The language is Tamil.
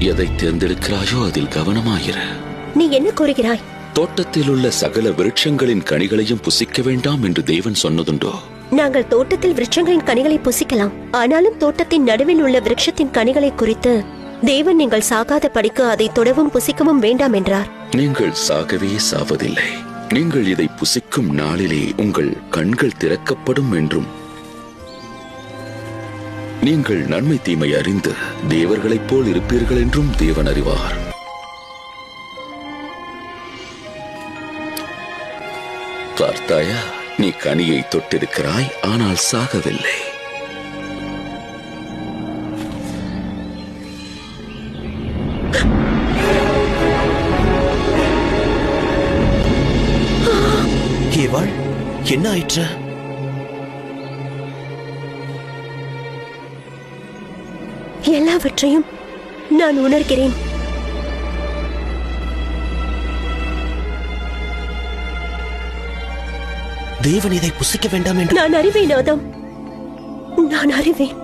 எதை தேர்ந்தெடுக்கிறாயோ அதில் கவனமாயிரு. நீ என்ன கூறுகிறாய்? தோட்டத்தில் உள்ள சகல விருட்சங்களின் கனிகளையும் புசிக்க வேண்டாம் என்று தேவன் சொன்னதுண்டோ? நாங்கள் தோட்டத்தில் விருட்சங்களின் கனிகளை புசிக்கலாம். ஆனாலும் தோட்டத்தின் நடுவில் உள்ள விருட்சத்தின் கனிகளை குறித்து தேவன் நீங்கள் சாகாத படிக்க அதை தொடவும் புசிக்கவும் வேண்டாம் என்றார். நீங்கள் சாகவே சாவதில்லை. நீங்கள் இதை புசிக்கும் நாளிலே உங்கள் கண்கள் திறக்கப்படும் என்றும் நீங்கள் நன்மை தீமை அறிந்து தேவர்களைப் போல் இருப்பீர்கள் என்றும் தேவன் அறிவார். பார்த்தாயா, நீ கனியை தொட்டிருக்கிறாய், ஆனால் சாகவில்லை. ஏவாள், என்ன ஆயிற்று? எல்லாவற்றையும் நான் உணர்கிறேன். தேவன் இதை புசிக்க வேண்டாம் என்று நான் அறிவேன் ஆதாம், நான் அறிவேன்.